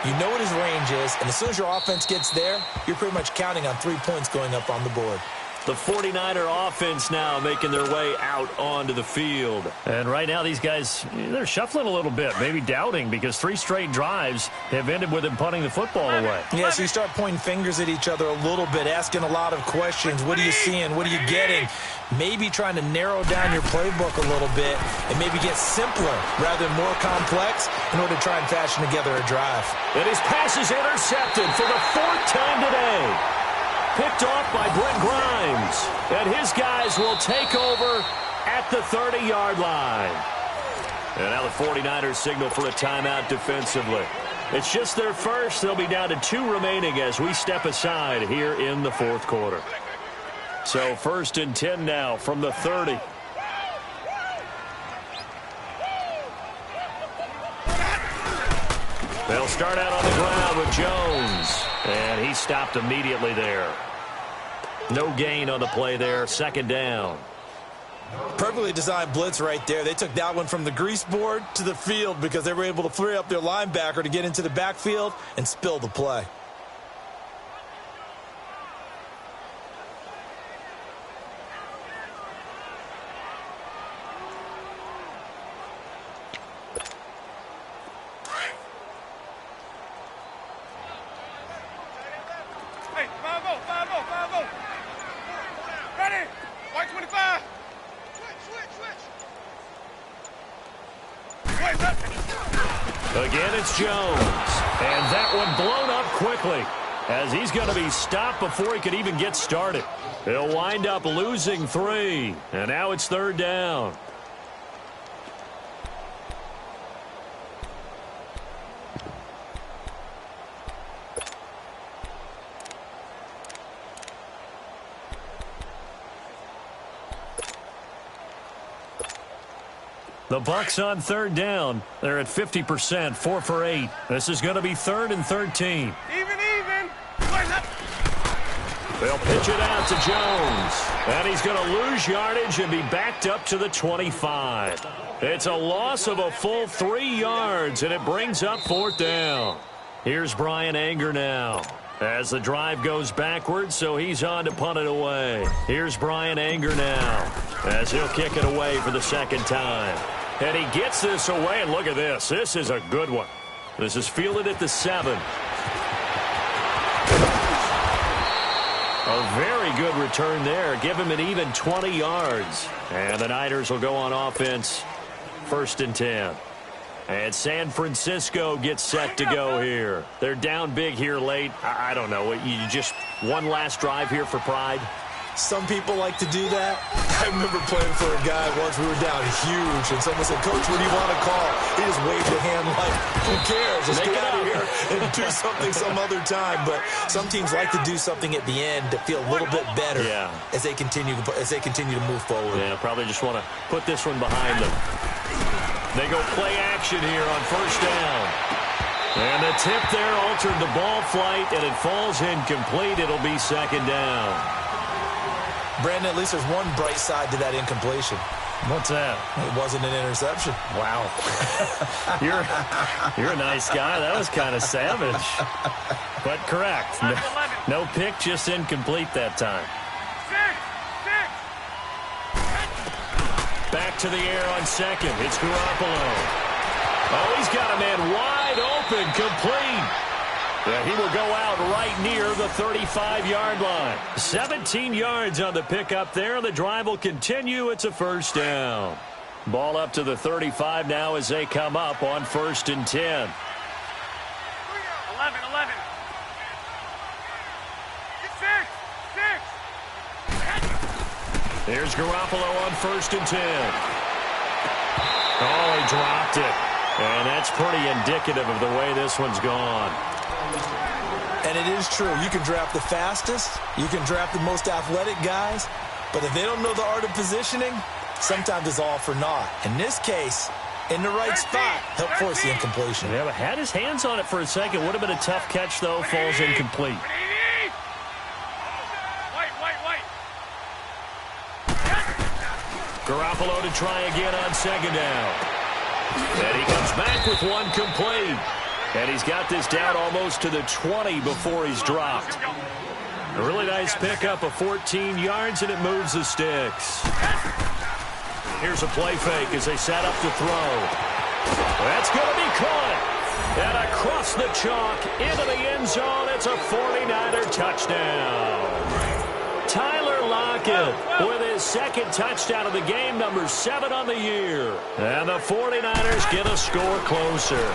you know what his range is, and as soon as your offense gets there, you're pretty much counting on 3 points going up on the board. The 49er offense now making their way out onto the field. And right now these guys, they're shuffling a little bit, maybe doubting, because 3 straight drives have ended with them punting the football away. Yeah, so you start pointing fingers at each other a little bit, asking a lot of questions. What are you seeing? What are you getting? Maybe trying to narrow down your playbook a little bit and maybe get simpler rather than more complex in order to try and fashion together a drive. And his pass is intercepted for the 4th time today. Picked off by Brent Grimes. And his guys will take over at the 30-yard line. And now the 49ers signal for a timeout defensively. It's just their first. They'll be down to 2 remaining as we step aside here in the 4th quarter. So 1st and 10 now from the 30. They'll start out on the ground with Jones. And he stopped immediately there. No gain on the play there. 2nd down. Perfectly designed blitz right there. They took that one from the grease board to the field because they were able to free up their linebacker to get into the backfield and spill the play. go. Ready. White 25. Switch. Again, it's Jones. And that one blown up quickly, as he's going to be stopped before he could even get started. He'll wind up losing 3. And now it's 3rd down. The Bucs on 3rd down. They're at 50%, 4 for 8. This is going to be 3rd and 13. Even. They'll pitch it out to Jones. And he's going to lose yardage and be backed up to the 25. It's a loss of a full 3 yards, and it brings up 4th down. Here's Brian Anger now, as the drive goes backwards, so he's on to punt it away. Here's Brian Anger now, as he'll kick it away for the 2nd time. And he gets this away, and look at this. This is a good one. This is fielded at the 7. A very good return there. Give him an even 20 yards. And the Niners will go on offense, 1st and 10. And San Francisco gets set to go here. They're down big here late. I don't know. You just one last drive here for pride? Some people like to do that. I remember playing for a guy once. We were down huge, and someone said, "Coach, what do you want to call?" He just waved a hand like, who cares? Just get out of here and do something some other time. But some teams like to do something at the end to feel a little bit better as they continue to move forward. Yeah, probably just want to put this one behind them. They go play action here on 1st down. And the tip there altered the ball flight, and it falls incomplete. It'll be 2nd down. Brandon, at least there's one bright side to that incompletion. What's that? It wasn't an interception. Wow. You're a nice guy. That was kind of savage. But correct. No pick, just incomplete that time. 6. Back to the air on 2nd. It's Garoppolo. Oh, he's got a man wide open, complete. Yeah, he will go out right near the 35-yard line. 17 yards on the pickup there. The drive will continue. It's a 1st down. Ball up to the 35 now as they come up on 1st and 10. 11. Six. Here's Garoppolo on 1st and 10. Oh, he dropped it. And that's pretty indicative of the way this one's gone. And it is true. You can draft the fastest. You can draft the most athletic guys. But if they don't know the art of positioning, sometimes it's all for naught. In this case, in the right spot, helped force the incompletion. Yeah, but had his hands on it for a second. Would have been a tough catch, though. Falls incomplete. Garoppolo to try again on 2nd down. And he comes back with one complete. And he's got this down almost to the 20 before he's dropped. A really nice pickup of 14 yards, and it moves the sticks. Here's a play fake as they set up to throw. That's going to be caught. And across the chalk into the end zone, it's a 49er touchdown. Tyler Lockett with his 2nd touchdown of the game, number 7 on the year. And the 49ers get a score closer.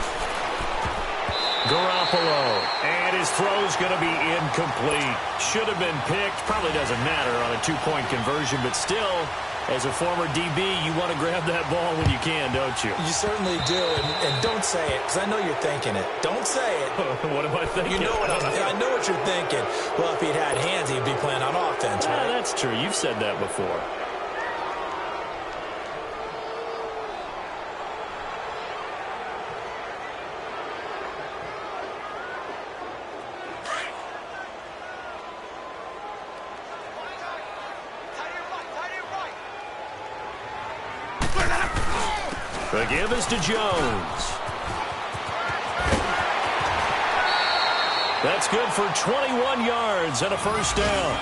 Garoppolo, and his throw's going to be incomplete. Should have been picked. Probably doesn't matter on a 2-point conversion, but still, as a former DB, you want to grab that ball when you can, don't you? You certainly do, and don't say it, because I know you're thinking it. Don't say it. What am I thinking? You know what I know what you're thinking. Well, if he'd had hands, he'd be playing on offense, right? That's true. You've said that before. The give is to Jones. That's good for 21 yards and a 1st down.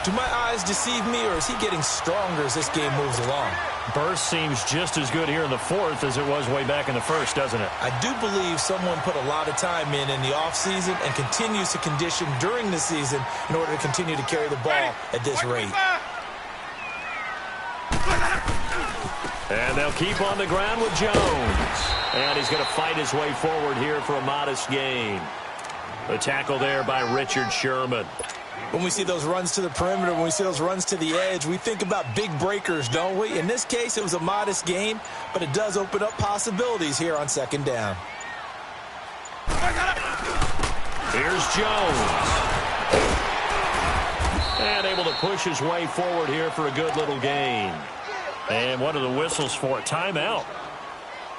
Do my eyes deceive me, or is he getting stronger as this game moves along? Burst seems just as good here in the fourth as it was way back in the first, doesn't it? I do believe someone put a lot of time in the offseason and continues to condition during the season in order to continue to carry the ball at this rate. And they'll keep on the ground with Jones. And he's going to fight his way forward here for a modest gain. The tackle there by Richard Sherman. When we see those runs to the perimeter, when we see those runs to the edge, we think about big breakers, don't we? In this case, it was a modest gain, but it does open up possibilities here on second down. Here's Jones. And able to push his way forward here for a good little gain. And what are the whistles for? Timeout.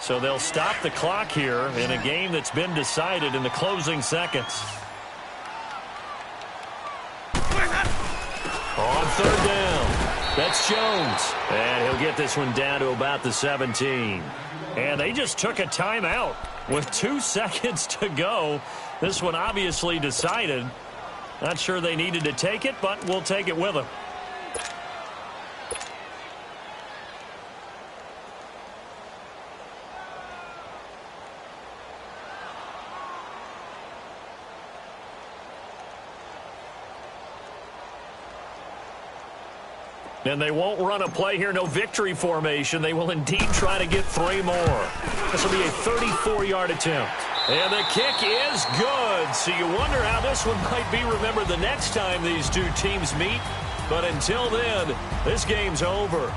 So they'll stop the clock here in a game that's been decided in the closing seconds. On third down, that's Jones. And he'll get this one down to about the 17. And they just took a timeout with 2 seconds to go. This one obviously decided. Not sure they needed to take it, but we'll take it with them. And they won't run a play here, no victory formation. They will indeed try to get 3 more. This will be a 34-yard attempt. And the kick is good. So you wonder how this one might be remembered the next time these two teams meet. But until then, this game's over.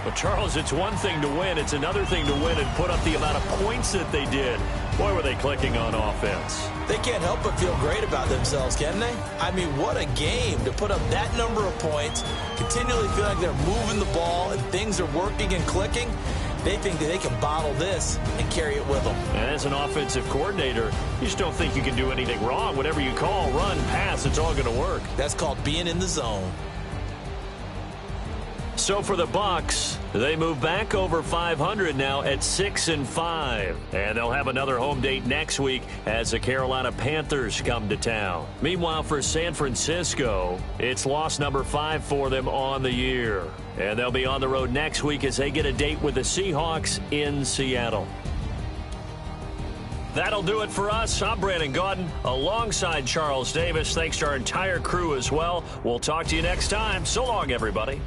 But, Charles, it's one thing to win. It's another thing to win and put up the amount of points that they did. Boy, were they clicking on offense. They can't help but feel great about themselves, can they? I mean, what a game to put up that number of points, continually feel like they're moving the ball and things are working and clicking. They think that they can bottle this and carry it with them. And as an offensive coordinator, you just don't think you can do anything wrong. Whatever you call, run, pass, it's all going to work. That's called being in the zone. So for the Bucs, they move back over 500 now at 6-5. And they'll have another home date next week as the Carolina Panthers come to town. Meanwhile, for San Francisco, it's loss number 5 for them on the year. And they'll be on the road next week as they get a date with the Seahawks in Seattle. That'll do it for us. I'm Brandon Gaudin alongside Charles Davis. Thanks to our entire crew as well. We'll talk to you next time. So long, everybody.